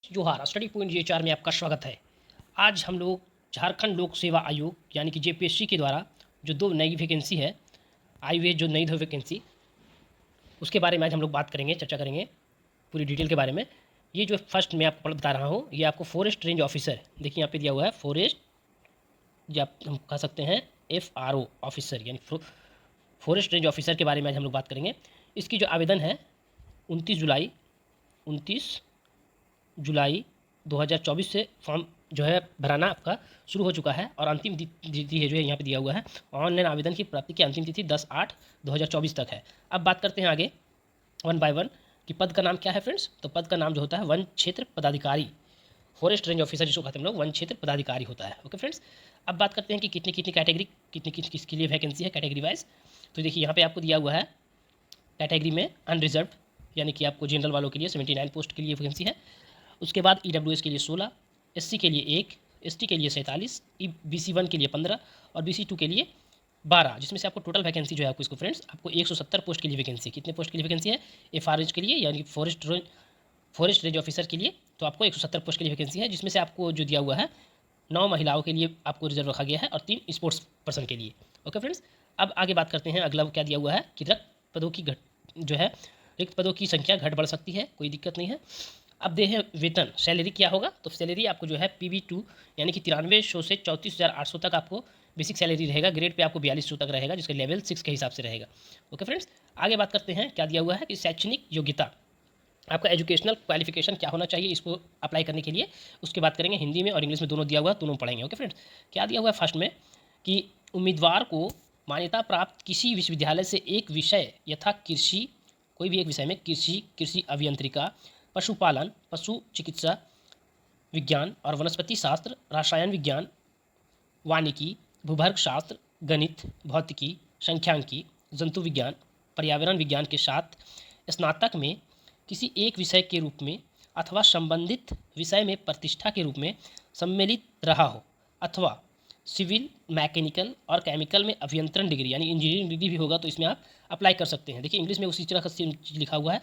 जोहार study point ये 4 में आपका स्वागत है। आज हम लोग झारखंड लोक सेवा आयोग यानी कि जेपीएससी के द्वारा जो 2 नई वैकेंसी है आई हुई है, जो नई 2 वैकेंसी उसके बारे में आज हम लोग बात करेंगे, चर्चा करेंगे पूरी डिटेल के बारे में। ये जो फर्स्ट मैं आपको बता रहा हूँ ये आपको फॉरेस्ट रेंज ऑफिसर, देखिए यहाँ पे दिया हुआ है फॉरेस्ट, जो आप हम कह सकते हैं FRO ऑफिसर यानी फॉरेस्ट रेंज ऑफिसर के बारे में आज हम लोग बात करेंगे। इसकी जो आवेदन है 29 जुलाई 2024 से फॉर्म जो है भराना आपका शुरू हो चुका है और अंतिम तिथि है जो है यहाँ पे दिया हुआ है। ऑनलाइन आवेदन की प्राप्ति की अंतिम तिथि 10/8/2024 तक है। अब बात करते हैं आगे वन बाय वन कि पद का नाम क्या है फ्रेंड्स। तो पद का नाम जो होता है वन क्षेत्र पदाधिकारी, फॉरेस्ट रेंज ऑफिसर जिसको कहते हैं हम लोग, वन क्षेत्र पदाधिकारी होता है। ओके फ्रेंड्स, अब बात करते हैं कि कितनी कितनी कैटेगरी, किसके लिए वैकेंसी है कैटेगरी वाइज। तो देखिए यहाँ पे आपको दिया हुआ है कैटेगरी में अनरिजर्व यानी कि आपको जनरल वालों के लिए 79 पोस्ट के लिए वैकेंसी है। उसके बाद EWS के लिए 16, SC के लिए 1, ST के लिए 47, BC1 के लिए 15 और BC2 के लिए 12, जिसमें से आपको टोटल वैकेंसी जो है आपको इसको फ्रेंड्स आपको 170 पोस्ट के लिए वैकेंसी, कितने पोस्ट के लिए वैकेंसी है FRH के लिए यानी फॉरेस्ट रेंज ऑफिसर के लिए, तो आपको 170 पोस्ट के लिए वैकेंसी है, जिसमें से आपको जो दिया हुआ है 9 महिलाओं के लिए आपको रिजर्व रखा गया है और 3 स्पोर्ट्स पर्सन के लिए। ओके फ्रेंड्स, अब आगे बात करते हैं अगला क्या दिया हुआ है कि रिक्त पदों की संख्या घट बढ़ सकती है, कोई दिक्कत नहीं है। अब दे है वेतन, सैलरी क्या होगा, तो सैलरी आपको जो है PV2 यानी कि 9300 से 34,800 तक आपको बेसिक सैलरी रहेगा। ग्रेड पे आपको 4200 तक रहेगा, जिसका लेवल 6 के हिसाब से रहेगा। ओके फ्रेंड्स, आगे बात करते हैं क्या दिया हुआ है कि शैक्षणिक योग्यता, आपका एजुकेशनल क्वालिफिकेशन क्या होना चाहिए इसको अप्लाई करने के लिए, उसकी बात करेंगे। हिंदी में और इंग्लिश में दोनों दिया हुआ है, दोनों पढ़ेंगे। ओके फ्रेंड्स, क्या दिया हुआ है फर्स्ट में कि उम्मीदवार को मान्यता प्राप्त किसी विश्वविद्यालय से एक विषय यथा कृषि, कोई भी एक विषय में कृषि अभियंत्रिका, पशुपालन, पशु चिकित्सा विज्ञान और वनस्पति शास्त्र, रसायन विज्ञान, वानिकी, भूभर्ग शास्त्र, गणित, भौतिकी, संख्यांकी, जंतु विज्ञान, पर्यावरण विज्ञान के साथ स्नातक में किसी एक विषय के रूप में अथवा संबंधित विषय में प्रतिष्ठा के रूप में सम्मिलित रहा हो, अथवा सिविल, मैकेनिकल और केमिकल में अभियंत्रण डिग्री यानी इंजीनियरिंग डिग्री भी होगा तो इसमें आप अप्लाई कर सकते हैं। देखिए इंग्लिश में उसी तरह का चीज़ लिखा हुआ है,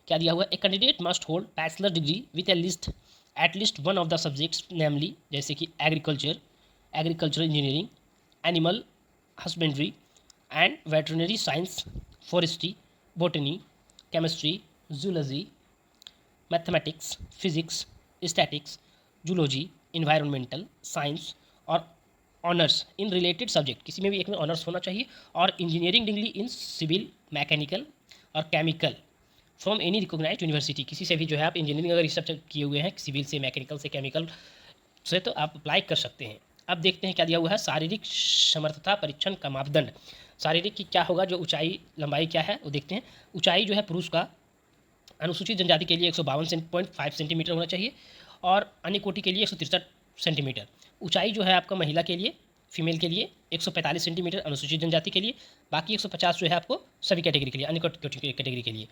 क्या दिया हुआ है, a candidate must hold bachelor degree with at least one of the subjects namely, जैसे कि agriculture engineering, animal husbandry and veterinary science, forestry, botany, chemistry, zoology, mathematics, physics, statics, zoology, environmental science और honours in related subject, किसी में भी एक में honours होना चाहिए, और engineering degree in civil, mechanical और chemical from any recognised university, किसी से भी जो है आप इंजीनियरिंग अगर इस सब्जेक्ट किए हुए हैं सिविल से, मैकेनिकल से, केमिकल से, तो आप अप्लाई कर सकते हैं। अब देखते हैं क्या दिया हुआ है शारीरिक समर्थता परीक्षण का मापदंड। शारीरिक की क्या होगा, जो ऊंचाई लंबाई क्या है वो देखते हैं। ऊंचाई जो है पुरुष का अनुसूचित जनजाति के लिए 152.5 सेंटीमीटर होना चाहिए और अन्य कोटि के लिए 163 सेंटीमीटर। ऊंचाई जो है आपका महिला के लिए, फीमेल के लिए 145 सेंटीमीटर अनुसूचित जनजाति के लिए, बाकी 150 जो है आपको सभी कैटेगरी के लिए, अन्य कैटेगरी के लिए।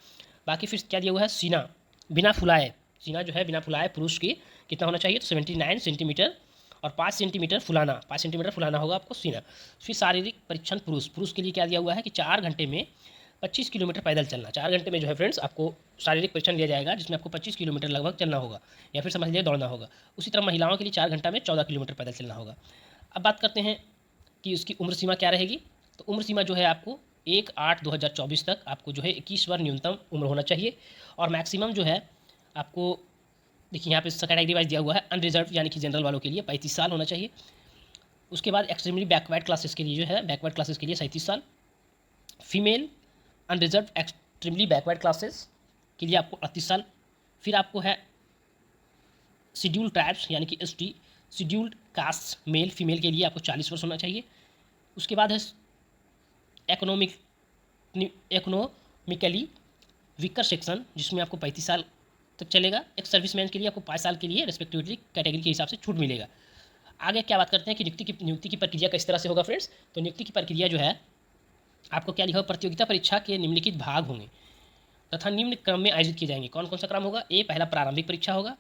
बाकी फिर क्या दिया हुआ है सीना बिना फुलाए, सीना जो है बिना फुलाए पुरुष की कितना होना चाहिए, तो 79 सेंटीमीटर और 5 सेंटीमीटर फुलाना होगा आपको सीना। फिर शारीरिक परीक्षण पुरुष के लिए क्या दिया हुआ है कि 4 घंटे में 25 किलोमीटर पैदल चलना। 4 घंटे में जो है फ्रेंड्स आपको शारीरिक परीक्षण लिया जाएगा, जिसमें आपको 25 किलोमीटर लगभग चलना होगा या फिर समझ लीजिए दौड़ना होगा। उसी तरह महिलाओं के लिए 4 घंटा में 14 किलोमीटर पैदल चलना होगा। अब बात करते हैं कि उसकी उम्र सीमा क्या रहेगी। तो उम्र सीमा जो है आपको 1/8/2024 तक आपको जो है 21 वर्ष न्यूनतम उम्र होना चाहिए और मैक्सिमम जो है आपको देखिए यहाँ पे कैटेगरी वाइज दिया हुआ है। अनरिजर्व यानी कि जनरल वालों के लिए 35 साल होना चाहिए। उसके बाद एक्सट्रीमली बैकवर्ड क्लासेस के लिए जो है 37 साल। Female unreserved extremely backward classes के लिए आपको 38 साल। फिर आपको है शेड्यूल्ड ट्राइब्स यानी कि ST, scheduled caste male female के लिए आपको 40 वर्ष होना चाहिए। उसके बाद है इकोनॉमिकली वीकर सेक्शन, जिसमें आपको 35 साल तक चलेगा। एक सर्विसमैन के लिए आपको 5 साल के लिए रेस्पेक्टिवली कैटेगरी के हिसाब से छूट मिलेगा। आगे क्या बात करते हैं कि नियुक्ति की प्रक्रिया किस तरह से होगा फ्रेंड्स। तो नियुक्ति की प्रक्रिया जो है आपको क्या लिखा हो, प्रतियोगिता परीक्षा के निम्नलिखित भाग होंगे तथा निम्न क्रम में आयोजित किए जाएंगे। कौन कौन सा क्रम होगा, पहला प्रारंभिक परीक्षा होगा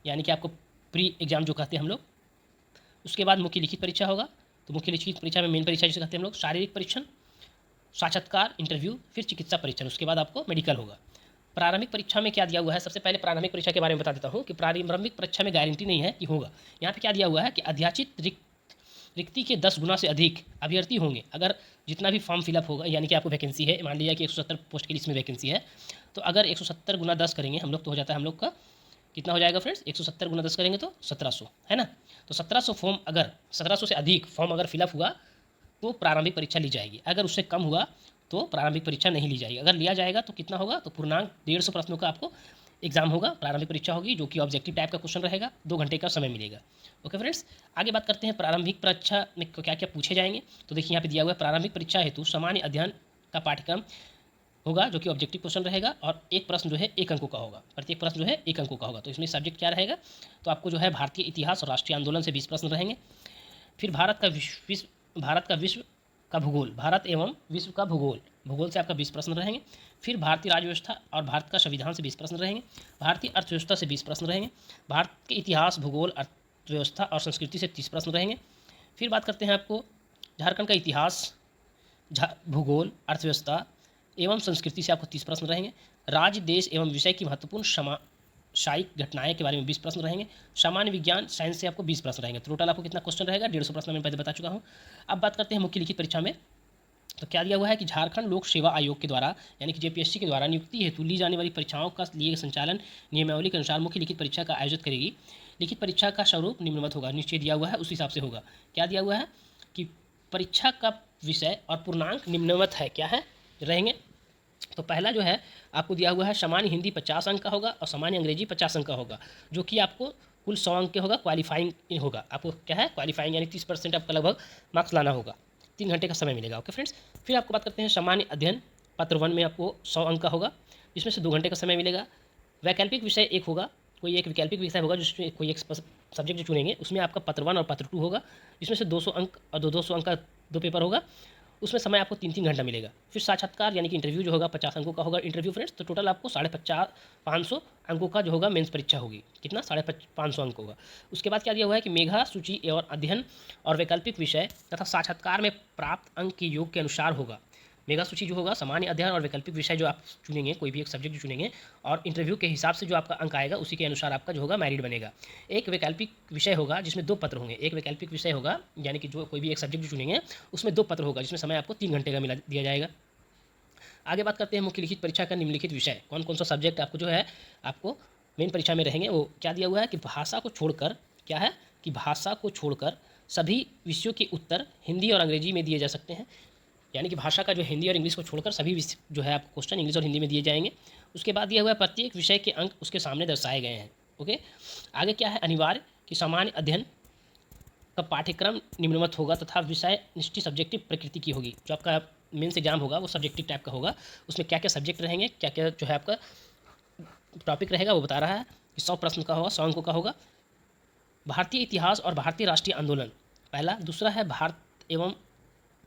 यानी कि आपको प्री एग्जाम जो कहते हैं हम लोग। उसके बाद मुख्य लिखित परीक्षा होगा, तो मुख्य लिखित परीक्षा में मेन परीक्षा जिसे कहते हैं हम लोग, शारीरिक परीक्षण, साक्षात्कार इंटरव्यू, फिर चिकित्सा परीक्षण, उसके बाद आपको मेडिकल होगा। प्रारंभिक परीक्षा में क्या दिया हुआ है, सबसे पहले प्रारंभिक परीक्षा के बारे में बता देता हूँ कि प्रारंभिक परीक्षा में गारंटी नहीं है कि होगा। यहाँ पे क्या दिया हुआ है कि अध्याचित रिक्ति के 10 गुना से अधिक अभ्यर्थी होंगे। अगर जितना भी फॉर्म फिलअप होगा, यानी कि आपको वैकेंसी है, मान लीजिए कि 170 पोस्ट के लिए इसमें वैकेंसी है, तो अगर 170 गुना 10 करेंगे हम लोग तो हो जाता है हम लोग का कितना हो जाएगा फ्रेंड्स, 170 गुना 10 करेंगे तो 1700, है ना। तो 1700 फॉर्म, अगर 1700 से अधिक फॉर्म अगर फिलअप हुआ तो प्रारंभिक परीक्षा ली जाएगी। अगर उससे कम हुआ तो प्रारंभिक परीक्षा नहीं ली जाएगी। अगर लिया जाएगा तो कितना होगा, तो पूर्णांक 150 प्रश्नों का आपको एग्जाम होगा, प्रारंभिक परीक्षा होगी, जो कि ऑब्जेक्टिव टाइप का क्वेश्चन रहेगा, 2 घंटे का समय मिलेगा। ओके फ्रेंड्स, आगे बात करते हैं प्रारंभिक परीक्षा में क्या क्या पूछे जाएंगे। तो देखिए यहाँ पे दिया हुआ है, प्रारंभिक परीक्षा हेतु सामान्य अध्ययन का पाठ्यक्रम होगा, जो कि ऑब्जेक्टिव क्वेश्चन रहेगा, और एक प्रश्न जो है 1 अंकों का होगा, प्रत्येक प्रश्न जो है 1 अंकों का होगा। तो इसमें सब्जेक्ट क्या रहेगा, तो आपको जो है भारतीय इतिहास और राष्ट्रीय आंदोलन से 20 प्रश्न रहेंगे। फिर भारत का विश्व का भूगोल, भारत एवं विश्व का भूगोल, भूगोल से आपका 20 प्रश्न रहेंगे। फिर भारतीय राज्य व्यवस्था और भारत का संविधान से 20 प्रश्न रहेंगे। भारतीय अर्थव्यवस्था से 20 प्रश्न रहेंगे। भारत के इतिहास, भूगोल, अर्थव्यवस्था और संस्कृति से 30 प्रश्न रहेंगे। फिर बात करते हैं आपको झारखंड का इतिहास, भूगोल, अर्थव्यवस्था एवं संस्कृति से आपको 30 प्रश्न रहेंगे। राज्य, देश एवं विषय की महत्वपूर्ण सामायिक घटनाएं के बारे में 20 प्रश्न रहेंगे। सामान्य विज्ञान, साइंस से आपको 20 प्रश्न रहेंगे। टोटल आपको कितना क्वेश्चन रहेगा, 150 प्रश्न मैं पहले बता चुका हूँ। अब बात करते हैं मुख्य लिखित परीक्षा में। तो क्या दिया हुआ है कि झारखंड लोक सेवा आयोग के द्वारा, यानी कि जेपीएससी के द्वारा नियुक्ति हेतु ली जाने वाली परीक्षाओं का लिए संचालन नियमावली के अनुसार मुख्य लिखित परीक्षा का आयोजित करेगी। लिखित परीक्षा का स्वरूप निम्नवत होगा, नीचे दिया हुआ है उस हिसाब से होगा। क्या दिया हुआ है कि परीक्षा का विषय और पूर्णांक निम्नवत है, क्या है रहेंगे। तो पहला जो है आपको दिया हुआ है सामान्य हिंदी 50 अंक का होगा और सामान्य अंग्रेजी 50 अंक का होगा, जो कि आपको कुल 100 अंक के होगा, क्वालिफाइंग होगा। आपको क्या है, क्वालिफाइंग, यानी 30% आपका लगभग मार्क्स लाना होगा। 3 घंटे का समय मिलेगा। ओके फ्रेंड्स, फिर आपको बात करते हैं सामान्य अध्ययन पत्र 1 में आपको 100 अंक का होगा, जिसमें से 2 घंटे का समय मिलेगा। वैकल्पिक विषय एक होगा, कोई एक वैकल्पिक विषय होगा जिसमें कोई एक सब्जेक्ट जो चुनेंगे, उसमें आपका पत्र 1 और पत्र 2 होगा, जिसमें से 200 अंक और 200 अंक का 2 पेपर होगा, उसमें समय आपको 3-3 घंटा मिलेगा। फिर साक्षात्कार यानी कि इंटरव्यू जो होगा 50 अंकों का होगा इंटरव्यू फ्रेंड्स। तो टोटल आपको 550 अंकों का जो होगा मेंस परीक्षा होगी, कितना 550 अंक होगा। उसके बाद क्या दिया हुआ है कि मेघा सूची और अध्ययन और वैकल्पिक विषय तथा साक्षात्कार में प्राप्त अंक के योग के अनुसार होगा। मेगा सूची जो होगा सामान्य अध्ययन और वैकल्पिक विषय जो आप चुनेंगे, कोई भी एक सब्जेक्ट जो चुनेंगे, और इंटरव्यू के हिसाब से जो आपका अंक आएगा उसी के अनुसार आपका जो होगा मेरिट बनेगा। एक वैकल्पिक विषय होगा जिसमें 2 पत्र होंगे, एक वैकल्पिक विषय होगा यानी कि जो कोई भी एक सब्जेक्ट जो चुनेंगे उसमें 2 पत्र होगा, जिसमें समय आपको 3 घंटे का दिया जाएगा। आगे बात करते हैं मुख्य लिखित परीक्षा का निम्नलिखित विषय, कौन कौन सा सब्जेक्ट आपको जो है आपको मेन परीक्षा में रहेंगे। वो क्या दिया हुआ है कि भाषा को छोड़कर, क्या है कि भाषा को छोड़कर सभी विषयों के उत्तर हिंदी और अंग्रेजी में दिए जा सकते हैं, यानी कि भाषा का जो हिंदी और इंग्लिश को छोड़कर सभी जो है आपको क्वेश्चन इंग्लिश और हिंदी में दिए जाएंगे। उसके बाद दिया हुआ है प्रत्येक विषय के अंक उसके सामने दर्शाए गए हैं। ओके, आगे क्या है, अनिवार्य कि सामान्य अध्ययन का पाठ्यक्रम निम्नवत होगा तथा विषय निश्चित सब्जेक्टिव प्रकृति की होगी। जो आपका मेंस एग्जाम होगा वो सब्जेक्टिव टाइप का होगा, उसमें क्या क्या सब्जेक्ट रहेंगे, क्या क्या जो है आपका टॉपिक रहेगा वो बता रहा है कि 100 प्रश्न का होगा, 100 अंकों का होगा। भारतीय इतिहास और भारतीय राष्ट्रीय आंदोलन पहला, दूसरा है भारत एवं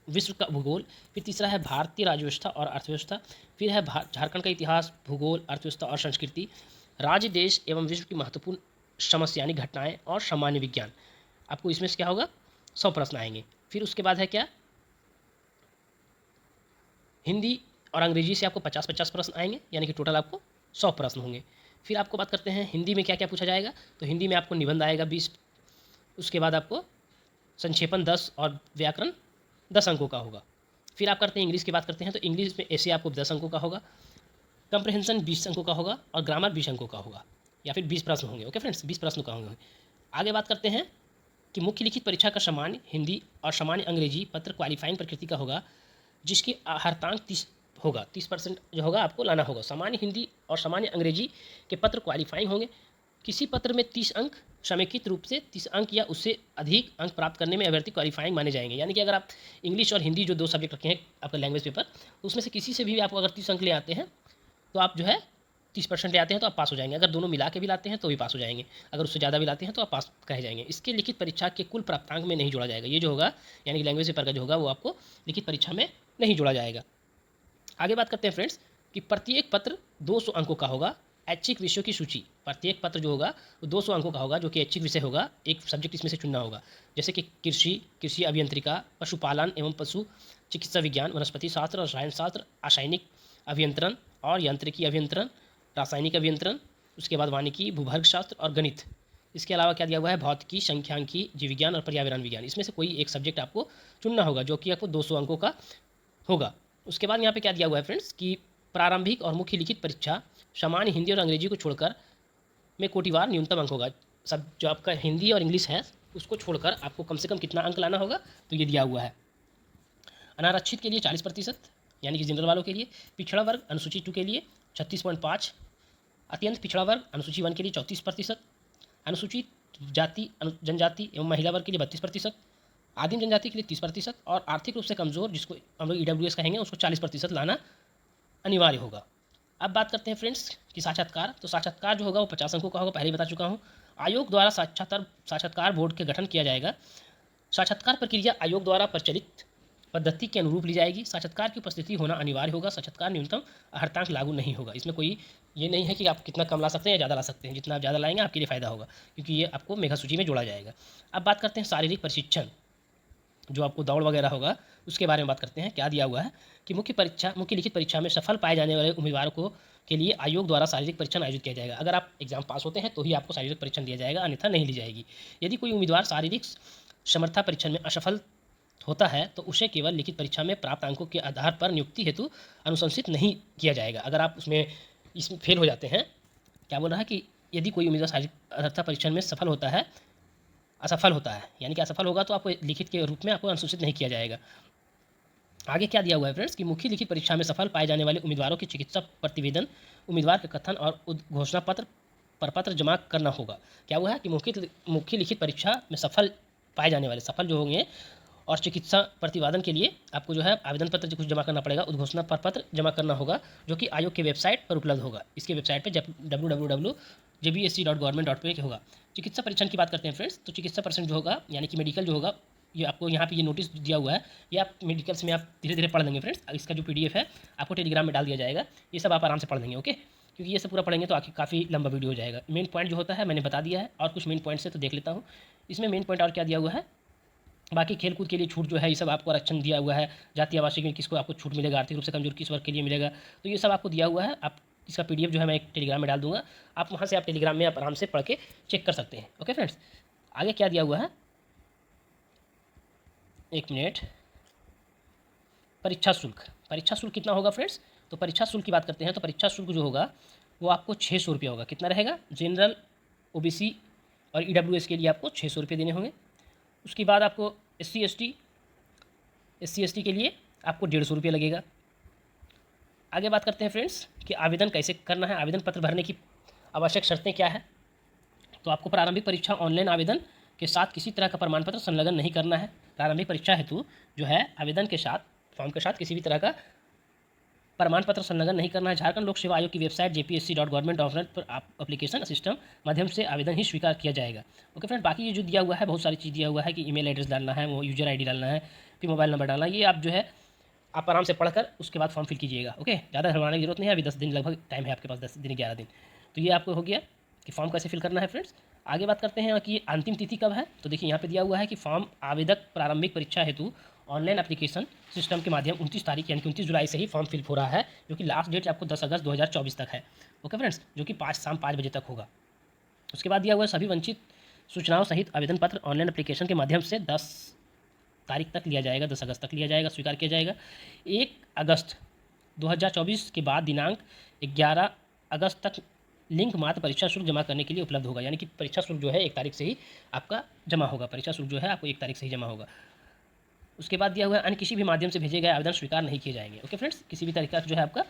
विश्व का भूगोल, फिर तीसरा है भारतीय राज्य व्यवस्था और अर्थव्यवस्था, फिर है झारखंड का इतिहास, भूगोल, अर्थव्यवस्था और संस्कृति, राज्य, देश एवं विश्व की महत्वपूर्ण समस्या यानी घटनाएं और सामान्य विज्ञान। आपको इसमें से क्या होगा, 100 प्रश्न आएंगे। फिर उसके बाद है क्या, हिंदी और अंग्रेजी से आपको 50-50 प्रश्न आएंगे, यानी कि टोटल आपको 100 प्रश्न होंगे। फिर आपको बात करते हैं हिंदी में क्या क्या पूछा जाएगा। तो हिंदी में आपको निबंध आएगा 20, उसके बाद आपको संक्षेपण 10 और व्याकरण 10 अंकों का होगा। फिर आप करते हैं इंग्लिश की बात करते हैं, तो इंग्लिश में ऐसे आपको 10 अंकों का होगा, कंप्रहेंशन 20 अंकों का होगा और ग्रामर 20 अंकों का होगा, या फिर 20 प्रश्न होंगे। ओके फ्रेंड्स, 20 प्रश्न का होंगे। आगे बात करते हैं कि मुख्य लिखित परीक्षा का सामान्य हिंदी और सामान्य अंग्रेजी पत्र क्वालिफाइंग प्रकृति का होगा, जिसकी हर्तांक 30 होगा, 30% जो होगा आपको लाना होगा। सामान्य हिंदी और सामान्य अंग्रेजी के पत्र क्वालिफाइंग होंगे। किसी पत्र में 30 अंक समेकित रूप से 30 अंक या उससे अधिक अंक प्राप्त करने में अभ्यर्थी क्वालिफाइंग माने जाएंगे। यानी कि अगर आप इंग्लिश और हिंदी जो 2 सब्जेक्ट रखे हैं आपका लैंग्वेज पेपर, उसमें से किसी से भी आप अगर 30 अंक ले आते हैं तो आप जो है 30% ले आते हैं तो आप पास हो जाएंगे। अगर दोनों मिला के भी लाते हैं तो भी पास हो जाएंगे, अगर उससे ज़्यादा भी लाते हैं तो आप पास कहे जाएंगे। इसके लिखित परीक्षा के कुल प्राप्तांक में नहीं जोड़ा जाएगा। ये जो होगा यानी कि लैंग्वेज पेपर का जो होगा वो आपको लिखित परीक्षा में नहीं जोड़ा जाएगा। आगे बात करते हैं फ्रेंड्स कि प्रत्येक पत्र 200 अंकों का होगा। ऐच्छिक विषयों की सूची, प्रत्येक पत्र जो होगा वो 200 अंकों का होगा, जो कि ऐच्छिक विषय होगा, एक सब्जेक्ट इसमें से चुनना होगा। जैसे कि कृषि अभियंत्रिका, पशुपालन एवं पशु चिकित्सा विज्ञान, वनस्पति शास्त्र, रसायन शास्त्र, रासायनिक अभियंत्रण और यांत्रिकी अभियंत्रण रासायनिक अभियंत्रण, उसके बाद वानिकी, भूभर्ग शास्त्र और गणित। इसके अलावा क्या दिया हुआ है, भौतिकी, संख्यांकी, जीव विज्ञान और पर्यावरण विज्ञान। इसमें से कोई एक सब्जेक्ट आपको चुनना होगा जो कि आपको 200 अंकों का होगा। उसके बाद यहाँ पे क्या दिया हुआ है फ्रेंड्स कि प्रारंभिक और मुख्य लिखित परीक्षा सामान्य हिंदी और अंग्रेजी को छोड़कर में कोटिवार न्यूनतम अंक होगा। सब जो आपका हिंदी और इंग्लिश है उसको छोड़कर आपको कम से कम कितना अंक लाना होगा, तो ये दिया हुआ है। अनारक्षित के लिए 40%, यानी कि जनरल वालों के लिए। पिछड़ा वर्ग अनुसूची 2 के लिए 36.5, अत्यंत पिछड़ा वर्ग अनुसूची 1 के लिए 34%, अनुसूचित जाति जनजाति एवं महिला वर्ग के लिए 32%, आदिम जनजाति के लिए 30% और आर्थिक रूप से कमज़ोर, जिसको हम लोग EWS कहेंगे, उसको 40% लाना अनिवार्य होगा। अब बात करते हैं फ्रेंड्स कि साक्षात्कार। तो साक्षात्कार जो होगा वो 50 अंकों का होगा, पहले ही बता चुका हूँ। आयोग द्वारा साक्षात्कार बोर्ड के गठन किया जाएगा। साक्षात्कार प्रक्रिया आयोग द्वारा प्रचलित पद्धति के अनुरूप ली जाएगी। साक्षात्कार की उपस्थिति होना अनिवार्य होगा। साक्षात्कार न्यूनतम अर्हतांक लागू नहीं होगा। इसमें कोई ये नहीं है कि आप कितना कम ला सकते हैं या ज़्यादा ला सकते हैं। जितना आप ज़्यादा लाएंगे आपके लिए फ़ायदा होगा, क्योंकि ये आपको मेघा सूची में जोड़ा जाएगा। अब बात करते हैं शारीरिक प्रशिक्षण, जो आपको दौड़ वगैरह होगा उसके बारे में बात करते हैं। क्या दिया हुआ है कि मुख्य लिखित परीक्षा में सफल पाए जाने वाले उम्मीदवारों को के लिए आयोग द्वारा शारीरिक परीक्षण आयोजित किया जाएगा। अगर आप एग्जाम पास होते हैं तो ही आपको शारीरिक परीक्षण दिया जाएगा, अन्यथा नहीं ली जाएगी। यदि कोई उम्मीदवार शारीरिक समर्था परीक्षण में असफल होता है तो उसे केवल लिखित परीक्षा में प्राप्त अंकों के आधार पर नियुक्ति हेतु अनुशंसित नहीं किया जाएगा। अगर आप इसमें फेल हो जाते हैं, क्या बोल रहा है कि यदि कोई उम्मीदवार शारीरिक अर्हता परीक्षण में असफल होता है, यानी कि असफल होगा तो आपको लिखित के रूप में आपको अनुशंसित नहीं किया जाएगा। आगे क्या दिया हुआ है फ्रेंड्स कि मुख्य लिखित परीक्षा में सफल पाए जाने वाले उम्मीदवारों के चिकित्सा प्रतिवेदन, उम्मीदवार के कथन और घोषणा पत्र जमा करना होगा। क्या हुआ है कि मुख्य लिखित परीक्षा में सफल पाए जाने वाले, सफल जो होंगे, और चिकित्सा प्रतिवेदन के लिए आपको जो है आवेदन पत्र कुछ जमा करना पड़ेगा, उद्घोषणा पत्र जमा करना होगा, जो कि आयोग के वेबसाइट पर उपलब्ध होगा। इसके वेबसाइट पर www.jbsc.government.pa होगा। चिकित्सा परीक्षण की बात करते हैं फ्रेंड्स, तो चिकित्सा परीक्षण जो होगा यानी कि मेडिकल जो होगा, ये आपको यहाँ पे ये नोटिस दिया हुआ है, ये आप मेडिकल्स में आप धीरे धीरे पढ़ लेंगे फ्रेंड्स। इसका जो PDF है आपको टेलीग्राम में डाल दिया जाएगा, ये सब आप आराम से पढ़ लेंगे, ओके। क्योंकि ये सब पूरा पढ़ेंगे तो आखिर काफ़ी लंबा वीडियो हो जाएगा। मेन पॉइंट जो होता है मैंने बता दिया है, और कुछ मेन पॉइंट से तो देख लेता हूँ। इसमें मेन पॉइंट और क्या दिया हुआ है, बाकी खेलकूद के लिए छूट जो है ये सब आपको आरक्षण दिया हुआ है। जाति आवासीय में किसको आपको छूट मिलेगा, आर्थिक रूप से कमजोर किस वर्ग के लिए मिलेगा, तो ये सब आपको दिया हुआ है। आप इसका PDF जो है मैं एक टेलीग्राम में डाल दूंगा, आप वहाँ से आप टेलीग्राम में आप आराम से पढ़ के चेक कर सकते हैं, ओके फ्रेंड्स। आगे क्या दिया हुआ है, एक मिनट, परीक्षा शुल्क। परीक्षा शुल्क कितना होगा फ्रेंड्स, तो परीक्षा शुल्क की बात करते हैं तो परीक्षा शुल्क जो होगा वो आपको 600 रुपये होगा। कितना रहेगा, जनरल, OBC और EWS के लिए आपको 600 रुपये देने होंगे। उसके बाद आपको SC ST के लिए आपको 150 रुपये लगेगा। आगे बात करते हैं फ्रेंड्स कि आवेदन कैसे करना है, आवेदन पत्र भरने की आवश्यक शर्तें क्या है। तो आपको प्रारंभिक परीक्षा ऑनलाइन आवेदन के साथ किसी तरह का प्रमाण पत्र संलग्न नहीं करना है। प्रारंभिक परीक्षा हेतु जो है आवेदन के साथ, फॉर्म के साथ किसी भी तरह का प्रमाण पत्र संलग्न नहीं करना है। झारखंड लोक सेवा आयोग की वेबसाइट jpsc.government.org पर आप एप्लीकेशन सिस्टम माध्यम से आवेदन ही स्वीकार किया जाएगा, ओके फ्रेंड। बाकी ये जो दिया हुआ है बहुत सारी चीज़ दिया हुआ है कि ईमेल एड्रेस डालना है, वो यूजर ID डालना है, फिर मोबाइल नंबर डालना है। ये आप जो है आप आराम से पढ़कर उसके बाद फॉर्म फिल कीजिएगा, ओके। ज़्यादा हड़बड़ाने की जरूरत नहीं है, अभी 10 दिन लगभग टाइम है आपके पास, 10 दिन 11 दिन। तो ये आपको हो गया कि फॉर्म कैसे फिल करना है फ्रेंड्स। आगे बात करते हैं कि अंतिम तिथि कब है, तो देखिए यहाँ पे दिया हुआ है कि फॉर्म आवेदक प्रारंभिक परीक्षा हेतु ऑनलाइन एप्लीकेशन सिस्टम के माध्यम 29 तारीख यानी कि 29 जुलाई से ही फॉर्म फिल हो रहा है, जो कि लास्ट डेट आपको 10 अगस्त 2024 तक है, ओके फ्रेंड्स, जो कि शाम 5 बजे तक होगा। उसके बाद दिया हुआ है सभी वंचित सूचनाओं सहित आवेदन पत्र ऑनलाइन एप्लीकेशन के माध्यम से 10 तारीख तक लिया जाएगा, 10 अगस्त तक लिया जाएगा, स्वीकार किया जाएगा। 1 अगस्त 2024 के बाद दिनांक 11 अगस्त तक लिंक मात्र परीक्षा शुल्क जमा करने के लिए उपलब्ध होगा, यानी कि परीक्षा शुल्क जो है 1 तारीख से ही आपका जमा होगा। परीक्षा शुल्क जो है आपको 1 तारीख से ही जमा होगा। उसके बाद दिया हुआ है अन्य किसी भी माध्यम से भेजे गए आवेदन स्वीकार नहीं किए जाएंगे, ओके फ्रेंड्स। किसी भी तरीका से जो है आपका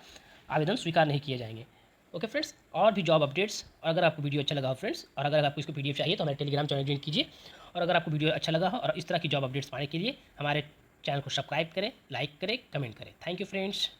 आवेदन स्वीकार नहीं किए जाएंगे, ओके फ्रेंड्स। और भी जॉब अपडेट्स, और अगर आपको वीडियो अच्छा लगा हो फ्रेंड्स, और अगर आपको इसको PDF चाहिए तो हमारे टेलीग्राम चैनल ज्वाइन कीजिए। और अगर आपको वीडियो अच्छा लगा हो और इस तरह की जॉब अपडेट्स पाने के लिए हमारे चैनल को सब्सक्राइब करें, लाइक करें, कमेंट करें। Thank you friends.